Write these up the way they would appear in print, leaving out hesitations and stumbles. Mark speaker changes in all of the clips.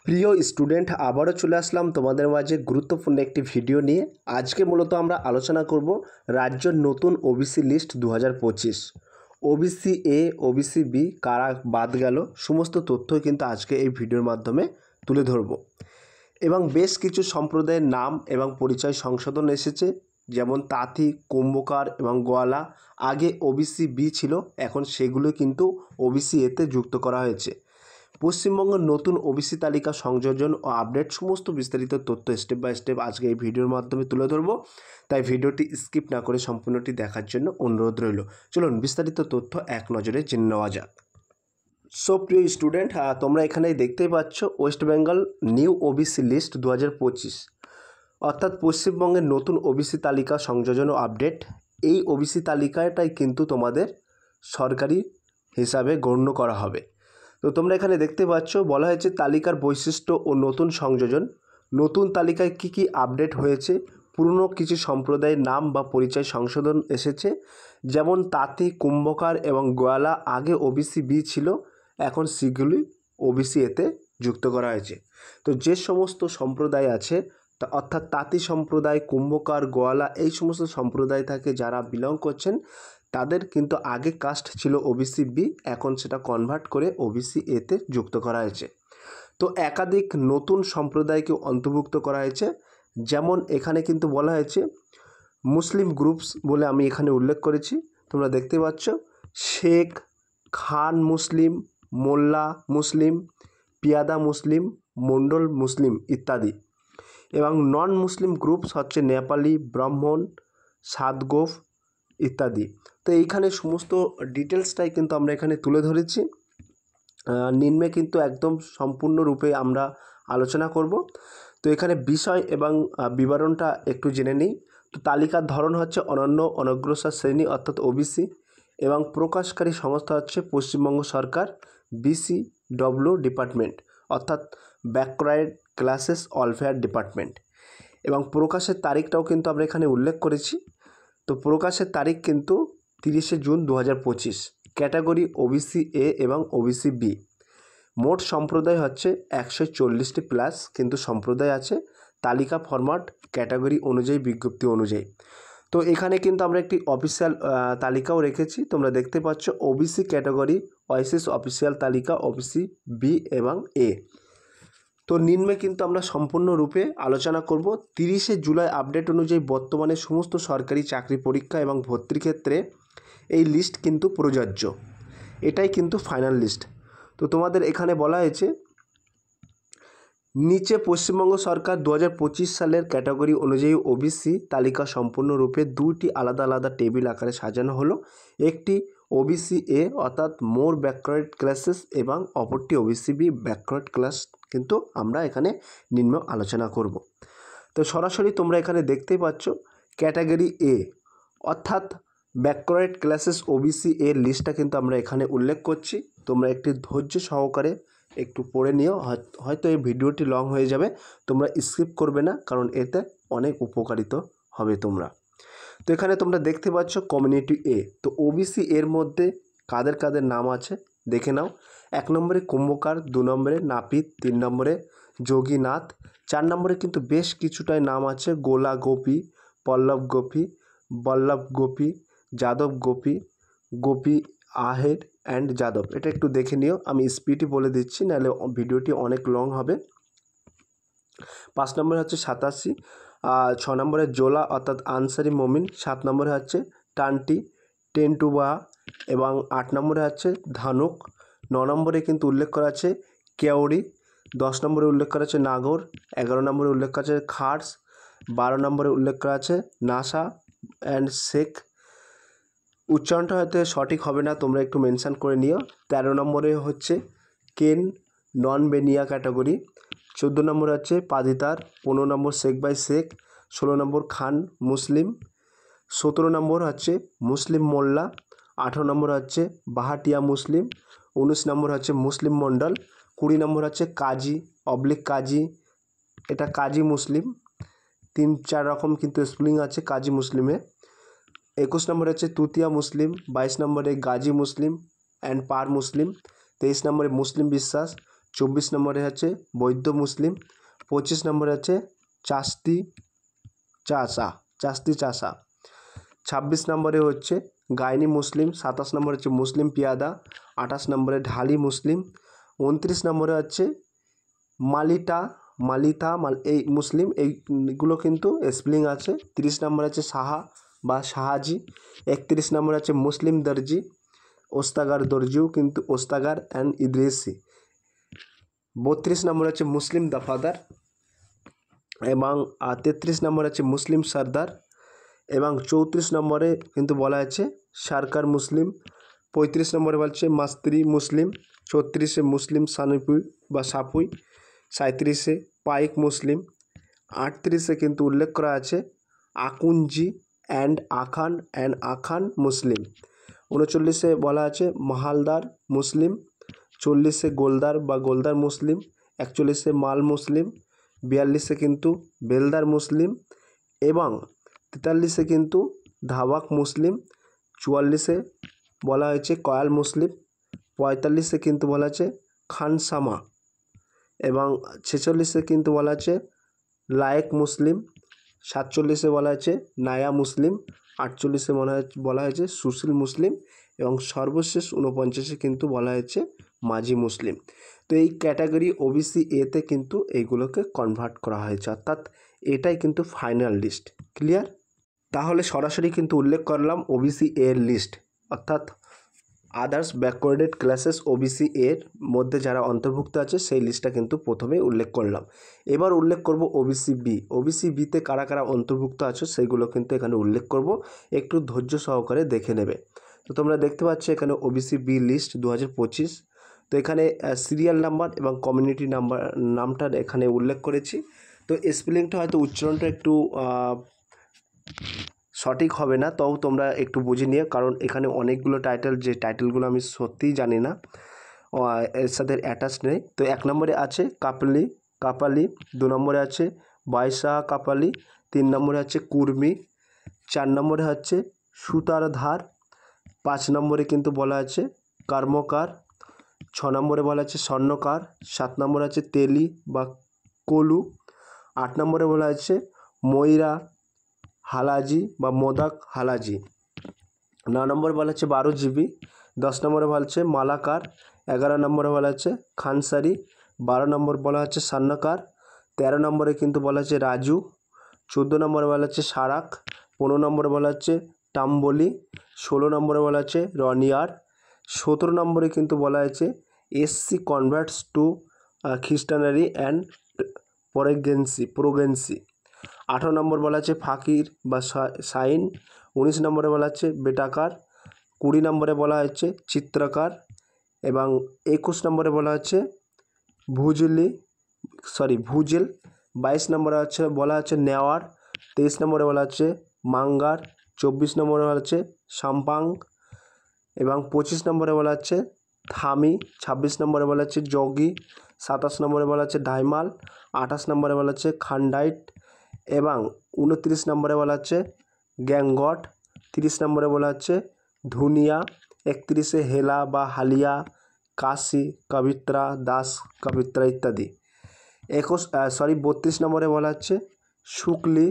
Speaker 1: প্রিয় স্টুডেন্ট, আবারও চলে আসলাম তোমাদের মাঝে গুরুত্বপূর্ণ একটি ভিডিও নিয়ে। আজকে মূলত আমরা আলোচনা করব রাজ্যের নতুন OBC list 2025। OBC A, OBC B কারা বাদ গেল, সমস্ত তথ্য কিন্তু আজকে এই ভিডিওর মাধ্যমে তুলে ধরব। এবং বেশ কিছু সম্প্রদায়ের নাম এবং পরিচয় সংশোধন এসেছে, যেমন তাঁতি, কুম্ভকার এবং গোয়ালা আগে ওবিসি বি ছিল, এখন সেগুলো কিন্তু ওবিসি এতে যুক্ত করা হয়েছে। পশ্চিমবঙ্গের নতুন ওবিসি তালিকা সংযোজন ও আপডেট সমস্ত বিস্তারিত তথ্য স্টেপ বাই স্টেপ আজকে এই ভিডিওর মাধ্যমে তুলে ধরবো, তাই ভিডিওটি স্কিপ না করে সম্পূর্ণটি দেখার জন্য অনুরোধ রইল। চলুন বিস্তারিত তথ্য এক নজরে জেনে নেওয়া যাক। সো প্রিয় স্টুডেন্ট, তোমরা এখানে দেখতেই পাচ্ছ West Bengal new OBC list 2025, অর্থাৎ পশ্চিমবঙ্গের নতুন ওবিসি তালিকা সংযোজন ও আপডেট। এই ওবিসি তালিকাটাই কিন্তু তোমাদের সরকারি হিসাবে গণ্য করা হবে। তো তোমরা এখানে দেখতে পাচ্ছ বলা হয়েছে তালিকার বৈশিষ্ট্য ও নতুন সংযোজন। নতুন তালিকায় কি কি আপডেট হয়েছে, পুরনো কিছু সম্প্রদায়ের নাম বা পরিচয় সংশোধন এসেছে, যেমন তাঁতি, কুম্ভকার এবং গোয়ালা আগে ওবিসি বি ছিল, এখন সেগুলি ওবিসি এতে যুক্ত করা হয়েছে। তো যে সমস্ত সম্প্রদায় আছে, অর্থাৎ তাঁতি সম্প্রদায়, কুম্ভকার, গোয়ালা এই সমস্ত সম্প্রদায় থেকে যারা বিলং করছেন, তাদের কিন্তু আগে কাস্ট ছিল ওবিসি বি, এখন সেটা কনভার্ট করে ওবিসি এতে যুক্ত করা হয়েছে। তো একাধিক নতুন সম্প্রদায়কে অন্তর্ভুক্ত করা হয়েছে, যেমন এখানে কিন্তু বলা হয়েছে মুসলিম গ্রুপস বলে আমি এখানে উল্লেখ করেছি। তোমরা দেখতে পাচ্ছ শেখ, খান মুসলিম, মোল্লা মুসলিম, পিয়াদা মুসলিম, মণ্ডল মুসলিম ইত্যাদি। এবং নন মুসলিম গ্রুপস হচ্ছে নেপালি, ব্রাহ্মণ, সাতগোফ ইত্যাদি। তো এইখানে সমস্ত ডিটেলসটাই কিন্তু আমরা এখানে তুলে ধরেছি, নিম্নে কিন্তু একদম সম্পূর্ণরূপে আমরা আলোচনা করব। তো এখানে বিষয় এবং বিবরণটা একটু জেনে নিই। তো তালিকার ধরন হচ্ছে অনন্য অনগ্রসর শ্রেণী অর্থাৎ ওবিসি, এবং প্রকাশকারী সংস্থা হচ্ছে পশ্চিমবঙ্গ সরকার, BCW ডিপার্টমেন্ট অর্থাৎ ব্যাকওয়ার্ড ক্লাসেস ওয়েলফেয়ার ডিপার্টমেন্ট। এবং প্রকাশের তারিখটাও কিন্তু আমরা এখানে উল্লেখ করেছি। তো প্রকাশের তারিখ কিন্তু 30শে জুন 2025। ক্যাটাগরি ওবিসি এ এবং ওবিসি বি। মোট সম্প্রদায় হচ্ছে 140টি প্লাস কিন্তু সম্প্রদায় আছে। তালিকা ফরম্যাট ক্যাটাগরি অনুযায়ী, বিজ্ঞপ্তি অনুযায়ী। তো এখানে কিন্তু আমরা একটি অফিসিয়াল তালিকাও রেখেছি, তোমরা দেখতে পাচ্ছ ওবিসি ক্যাটাগরি ওয়াইসিস অফিসিয়াল তালিকা ওবিসি বি এবং এ। তো নিম্নে কিন্তু আমরা সম্পূর্ণরূপে আলোচনা করব। 30শে জুলাই আপডেট অনুযায়ী বর্তমানে সমস্ত সরকারি চাকরি পরীক্ষা এবং ভর্তির ক্ষেত্রে এই লিস্ট কিন্তু প্রযোজ্য, এটাই কিন্তু ফাইনাল লিস্ট। তো তোমাদের এখানে বলা হয়েছে নিচে পশ্চিমবঙ্গ সরকার 2025 সালের ক্যাটাগরি অনুযায়ী ওবিসি তালিকা সম্পূর্ণরূপে দুটি আলাদা আলাদা টেবিল আকারে সাজানো হলো। একটি ওবিসি এ অর্থাৎ মোর ব্যাকওয়ার্ড ক্লাসেস এবং অপরটি ওবিসি বি ব্যাকওয়ার্ড ক্লাস, কিন্তু আমরা এখানে নিম্ন আলোচনা করব। তো সরাসরি তোমরা এখানে দেখতেই পাচ্ছ ক্যাটাগরি এ অর্থাৎ ব্যাকওয়ার্ড ক্লাসেস ওবিসি এর লিস্টটা কিন্তু আমরা এখানে উল্লেখ করছি। তোমরা একটি ধৈর্য সহকারে একটু পড়ে নিও, হয়তো এই ভিডিওটি লং হয়ে যাবে, তোমরা স্কিপ করবে না, কারণ এতে অনেক উপকারিত হবে তোমরা। তো এখানে তোমরা দেখতে পাচ্ছ কমিউনিটি এ। তো ওবিসি এর মধ্যে কাদের কাদের নাম আছে দেখে নাও। 1 নম্বরে কুম্ভকার, 2 নম্বরে নাপিত, 3 নম্বরে যোগীনাথ, 4 নম্বরে কিন্তু বেশ কিছুটাই নাম আছে গোলা গোপী, পল্লব গোপী, বল্লভ গোপী, যাদব গোপী, গোপী আহের অ্যান্ড যাদব। এটা একটু দেখে নিও, আমি স্পিডই বলে দিচ্ছি, নাহলে ভিডিওটি অনেক লং হবে। 5 নম্বরে হচ্ছে 87, 6 নম্বরে জোলা অর্থাৎ আনসারি মমিন, 7 নম্বরে হচ্ছে টান্টি টেন্টুবা এবং 8 নম্বরে হচ্ছে ধানুক, 9 নম্বরে কিন্তু উল্লেখ করা আছে কেওড়ি, 10 নম্বরে উল্লেখ করা আছে নাগর, 11 নম্বরে উল্লেখ করা আছে খার্স, 12 নম্বরে উল্লেখ করা আছে নাসা অ্যান্ড শেখ। উচ্চারণটা হয়তো সঠিক হবে না, তোমরা একটু মেনশান করে নিও। 13 নম্বরে হচ্ছে কেন নন বেনিয়া ক্যাটাগরি, 14 নম্বরে হচ্ছে পাদিতার, 15 নম্বর শেখ বাই শেখ, 16 নম্বর খান মুসলিম, 17 নম্বর হচ্ছে মুসলিম মোল্লা, 18 নম্বর হচ্ছে বাহাটিয়া মুসলিম, 19 নম্বর হচ্ছে মুসলিম মণ্ডল, 20 নম্বর হচ্ছে কাজী কাজী, এটা কাজী মুসলিম, 3-4 রকম কিন্তু স্পেলিং আছে কাজী মুসলিমে। 21 নম্বরে হচ্ছে তুতিয়া মুসলিম, 22 নম্বরে গাজী মুসলিম অ্যান্ড পার মুসলিম, 23 নম্বরে মুসলিম বিশ্বাস, 24 নম্বরে আছে বৌদ্ধ মুসলিম, 25 নম্বরে আছে চাস্তি চাষা, 26 নম্বরে হচ্ছে গাইনি মুসলিম, 27 নম্বরে হচ্ছে মুসলিম পিয়াদা, 28 নম্বরে ঢালি মুসলিম, 29 নম্বরে আছে মালিতা এই মুসলিম, এইগুলো কিন্তু স্পেলিং আছে। 30 নম্বরে আছে সাহা বা শাহাজি, 31 নম্বরে আছে মুসলিম দর্জি, ওস্তাগার দর্জিও কিন্তু ওস্তাগার অ্যান্ড ইদ্রিসি, 32 নম্বরে আছে মুসলিম দফাদার, এবং 33 নম্বরে আছে মুসলিম সর্দার, এবং 34 নম্বরে কিন্তু বলা আছে সরকার মুসলিম, 35 নম্বরে বলছে মাস্ত্রি মুসলিম, 34 মুসলিম সানুপুই বা সাপুই, 37 পাইক মুসলিম, 38 কিন্তু উল্লেখ করা আছে আকুঞ্জি অ্যান্ড আখান মুসলিম, 39 বলা আছে মাহালদার মুসলিম, 40 গোলদার বা গোলদার মুসলিম, 41 মাল মুসলিম, 42 কিন্তু বেলদার মুসলিম, এবং 43 কিন্তু ধাবাক মুসলিম, 44 বলা হয়েছে কয়াল মুসলিম, 45 কিন্তু বলা আছে খানসামা, এবং 46 কিন্তু বলা আছে লায়েক মুসলিম, 47 বলা আছে নায়া মুসলিম, 48 বলা হয়েছে সুশীল মুসলিম, এবং সর্বশেষ 49 কিন্তু বলা হয়েছে মাঝি মুসলিম। তো এই ক্যাটাগরি ওবিসি এতে কিন্তু এইগুলোকে কনভার্ট করা হয়েছে, অর্থাৎ এটাই কিন্তু ফাইনাল লিস্ট। ক্লিয়ার? তাহলে সরাসরি কিন্তু উল্লেখ করলাম ওবিসি এর লিস্ট, অর্থাৎ আদার্স ব্যাকওয়ার্ডেড ক্লাসেস ওবিসি এর মধ্যে যারা অন্তর্ভুক্ত আছে সেই লিস্টটা কিন্তু প্রথমেই উল্লেখ করলাম। এবার উল্লেখ করব ওবিসি বি। ওবিসি বিতে কারা কারা অন্তর্ভুক্ত আছে সেইগুলো কিন্তু এখানে উল্লেখ করব, একটু ধৈর্য সহকারে দেখে নেবে। তো তোমরা দেখতে পাচ্ছ এখানে ওবিসি বি লিস্ট 2025। তো এখানে সিরিয়াল নাম্বার এবং কমিউনিটি নামটা এখানে উল্লেখ করেছি। তো স্পেলিংটা হয়তো উচ্চারণটা একটু সঠিক হবে না, তাও তোমরা একটু বুঝে নিও, কারণ এখানে অনেকগুলো টাইটেল, যে টাইটেলগুলো আমি সত্যিই জানি না, এর সাথে অ্যাটাচ নেই। তো 1 নম্বরে আছে কাপালি, 2 নম্বরে আছে বাইশা কাপালি, 3 নম্বরে আছে কুর্মি, 4 নম্বরে হচ্ছে সুতারধার, 5 নম্বরে কিন্তু বলা আছে কর্মকার, 6 নম্বরে বলা আছে স্বর্ণকার, 7 নম্বরে আছে তেলি বা কলু, 8 নম্বরে বলা আছে ময়রা হালাজি বা মোদাক হালাজি, 9 নম্বরে বলা আছে 12 জিবি, 10 নম্বরে বলা আছে মালাকার, 11 নম্বরে বলা আছে খানসারি, 12 নম্বর বলা আছে সান্নকার, 13 নম্বরে কিন্তু বলা আছে রাজু, 14 নম্বরে বলা আছে সারাক, 15 নম্বরে বলা আছে টাম্বলি, 16 নম্বরে বলা আছে রনিয়ার, 17 নম্বরে কিন্তু বলা আছে এসসি কনভার্টস টু খ্রিস্টানারি অ্যান্ড প্রোগেন্সি, 18 নম্বর বলা আছে ফাকির বা সাইন, 19 নম্বরে বলা আছে বেটাকার, 20 নম্বরে বলা হচ্ছে চিত্রকার, এবং 21 নম্বরে বলা হচ্ছে ভুজেল, 22 নম্বরে বলা আছে নেওয়ার, 23 নম্বরে বলা আছে মাঙ্গার, 24 নম্বরে বলা আছে সাম্পাং, এবং 25 নম্বরে বলা আছে থামি, 26 নম্বরে বলা আছে যোগী, 27 নম্বরে বলা আছে ডাইমাল, 28 নম্বরে বলা আছে খান্ডাইট, এবং 29 নম্বরে বলা আছে গ্যাংগট, 30 নম্বরে বলা আছে ধুনিয়া, 31 হেলা বা হালিয়া, কাশি, কবিত্রা, দাস কবিত্রা ইত্যাদি, 32 নম্বরে বলা হচ্ছে শুক্লি,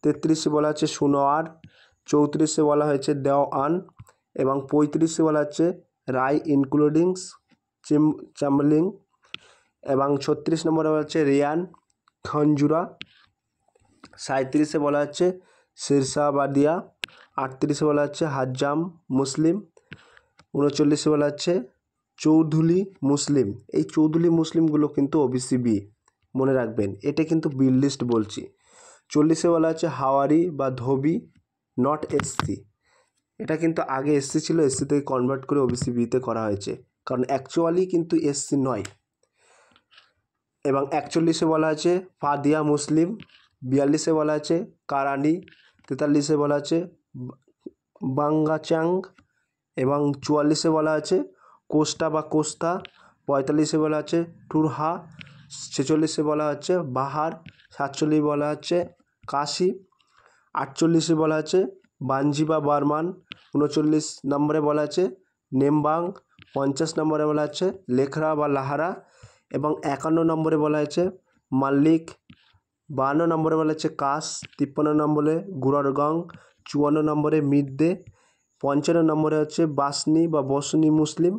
Speaker 1: 33 বলা আছে সুনোয়ার, 34 বলা হয়েছে দেওয়ান, এবং 35 বলা হচ্ছে রায় ইনক্লুডিংস চামলিং, এবং 36 নম্বরে বলা হচ্ছে রিয়ান খঞ্জুরা, 37 বলা হচ্ছে শিরসাবাদিয়া, 38 বলা হচ্ছে হাজ্জাম মুসলিম, 39 বলা হচ্ছে চৌধুলী মুসলিম। এই চৌধুলী মুসলিমগুলো কিন্তু ওবিসি বি, মনে রাখবেন, এটা কিন্তু বিল লিস্ট বলছি। 40 বলা হচ্ছে হাওয়ারি বা ধোবি, নট এসসি, এটা কিন্তু আগে এসসি ছিল, এসসি থেকে কনভার্ট করে ওবিসি বিতে করা হয়েছে, কারণ অ্যাকচুয়ালি কিন্তু এসসি নয়। এবং 41 বলা আছে ফাদিয়া মুসলিম, 42 বলা আছে কারানি, 43 বলা আছে বাঙ্গাচাং, এবং 44 বলা আছে কোস্টা বা কোস্তা, 45 বলা আছে টুরহা, 46 বলা হচ্ছে বাহার, 47 বলা হচ্ছে কাশি, 48 বলা আছে বাঞ্জি বা বার্মান, 39 নম্বরে বলা আছে নেমবাং, 50 নম্বরে বলা আছে লেখরা বা লাহারা, এবং 51 নম্বরে বলা হয়েছে মাল্লিক, 52 নম্বরে বলা হচ্ছে কাস, 53 নম্বরে গুররগং, 54 নম্বরে মিদ্দে, 55 নম্বরে হচ্ছে বাসনি বা বসনি মুসলিম,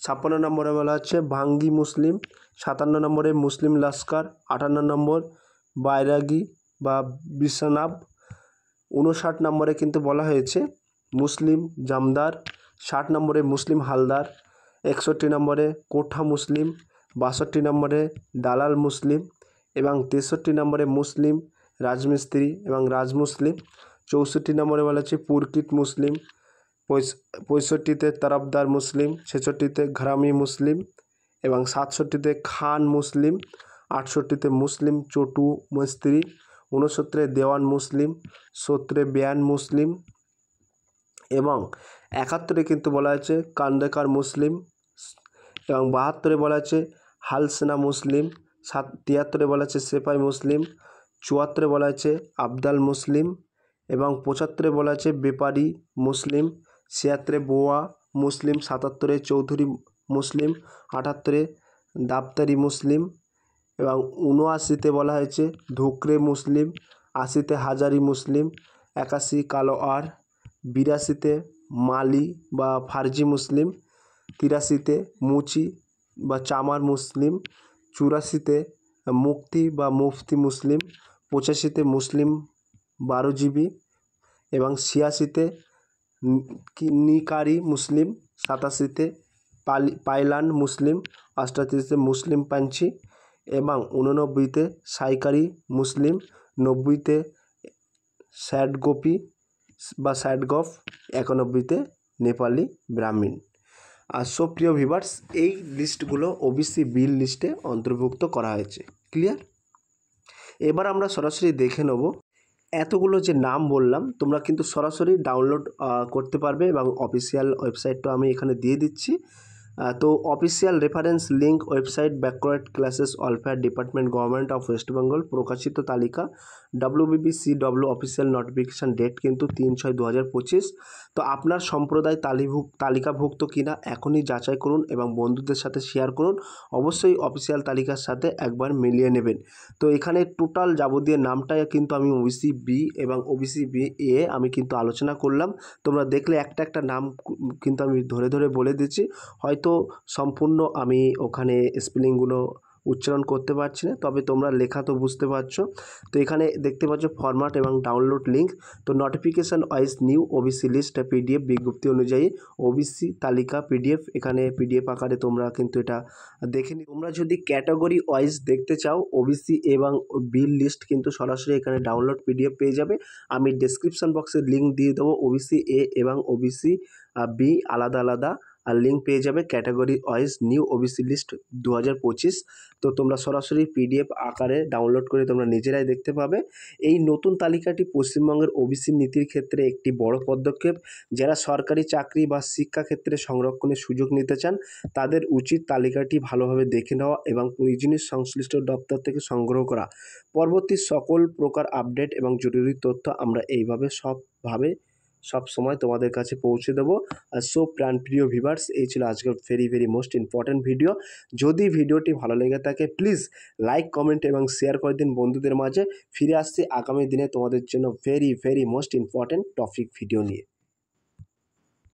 Speaker 1: 56 নম্বরে বলা হচ্ছে ভাঙ্গি মুসলিম, 57 নম্বরে মুসলিম লস্কর, 58 নম্বর বাইরাগি বা বিশ্বনাভ, 59 নম্বরে কিন্তু বলা হয়েছে মুসলিম জামদার, 60 নম্বরে মুসলিম হালদার, 61 নম্বরে কোঠা মুসলিম, 62 নম্বরে দালাল মুসলিম এবং 63 নম্বরে মুসলিম রাজমিস্ত্রি এবং রাজমুসলিম, 64 নম্বরে বলা হচ্ছে পুরকিট মুসলিম, 65তে তরফদার মুসলিম, 66তে ঘরামি মুসলিম এবং 67তে খান মুসলিম, 68তে মুসলিম চটু মিস্ত্রি, 69 দেওয়ান মুসলিম, 70 বেয়ান মুসলিম এবং 71 কিন্তু বলা হয়েছে কান্দেকার মুসলিম এবং 72 বলা আছে হালসেনা মুসলিম, 73 বলা আছে সেপাই মুসলিম, 74 বলা আছে আবদাল মুসলিম এবং 75 বলা আছে বেপারি মুসলিম, 76 বোয়া মুসলিম, 77 চৌধুরী মুসলিম, 78 দাপ্তারি মুসলিম এবং 79তে বলা হয়েছে ধোকরে মুসলিম, 80তে হাজারি মুসলিম, 81 কালোয়ার, 82তে মালি বা ফার্জি মুসলিম, 83তে মুচি বা চামার মুসলিম, 84তে মুক্তি বা মুফতি মুসলিম, 85তে মুসলিম বারোজিবি এবং 86তে নিকারি মুসলিম, 87তে পাইলান মুসলিম, 88তে মুসলিম পাঞ্চি এবং 89তে সাইকারি মুসলিম, 90তে স্যাডগোপি বা স্যাডগফ, 91তে নেপালি ব্রাহ্মণ। আর প্রিয় ভিউয়ার্স, এই লিস্টগুলো ওবিসি বিল লিস্টে অন্তর্ভুক্ত করা হয়েছে। ক্লিয়ার? এবার আমরা সরাসরি দেখে নেব এতগুলো যে নাম বললাম তোমরা কিন্তু সরাসরি ডাউনলোড করতে পারবে এবং অফিসিয়াল ওয়েবসাইটটা আমি এখানে দিয়ে দিচ্ছি। তো official reference link website backward classes welfare department government of West Bengal প্রকাশিত তালিকা WBBCW অফিসিয়াল নোটিফিকেশান ডেট কিন্তু 3/6/2025। তো আপনার সম্প্রদায় তালিকাভুক্ত কিনা এখনই যাচাই করুন এবং বন্ধুদের সাথে শেয়ার করুন। অবশ্যই অফিসিয়াল তালিকার সাথে একবার মিলিয়ে নেবেন। তো এখানে টোটাল যাবতীয় নামটাই কিন্তু আমি ওবিসি বি এবং ওবিসি বি এ আমি কিন্তু আলোচনা করলাম। তোমরা দেখলে একটা একটা নাম কিন্তু আমি ধরে ধরে বলে দিচ্ছি, হয়তো সম্পূর্ণ আমি ওখানে স্পেলিংগুলো উচ্চারণ করতে পারছি না, তবে তোমরা লেখা তো বুঝতে পারছো। তো এখানে দেখতে পাচ্ছ ফরম্যাট এবং ডাউনলোড লিঙ্ক। তো notification wise new OBC list PDF বিজ্ঞপ্তি অনুযায়ী ওবিসি তালিকা পিডিএফ, এখানে পিডিএফ আকারে তোমরা কিন্তু এটা দেখে নি। তোমরা যদি ক্যাটাগরি ওয়াইজ দেখতে চাও ওবিসি এবং বিল লিস্ট কিন্তু সরাসরি এখানে ডাউনলোড পিডিএফ পেয়ে যাবে। আমি ডেসক্রিপশন বক্সে লিঙ্ক দিয়ে দেবো, ওবিসি এ এবং ওবিসি বি আলাদা আলাদা আর লিঙ্ক পেয়ে যাবে category wise new OBC list 2025। তো তোমরা সরাসরি পিডিএফ আকারে ডাউনলোড করে তোমরা নিজেরাই দেখতে পাবে। এই নতুন তালিকাটি পশ্চিমবঙ্গের ওবিসি নীতির ক্ষেত্রে একটি বড় পদক্ষেপ। যারা সরকারি চাকরি বা শিক্ষাক্ষেত্রে সংরক্ষণের সুযোগ নিতে চান তাদের উচিত তালিকাটি ভালোভাবে দেখে নেওয়া এবং প্রয়োজনীয় সংশ্লিষ্ট দপ্তর থেকে সংগ্রহ করা। পরবর্তী সকল প্রকার আপডেট এবং জরুরি তথ্য আমরা এইভাবে সব সময় তোমাদের কাছে পৌঁছে দেবো। আর প্রাণপ্রিয় ভিউয়ার্স, এই ছিল আজকের ভেরি মোস্ট ইম্পর্ট্যান্ট ভিডিও। যদি ভিডিওটি ভালো লেগে থাকে প্লিজ লাইক কমেন্ট এবং শেয়ার করে দিন বন্ধুদের মাঝে। ফিরে আসছি আগামী দিনে তোমাদের জন্য very most important topic video নিয়ে।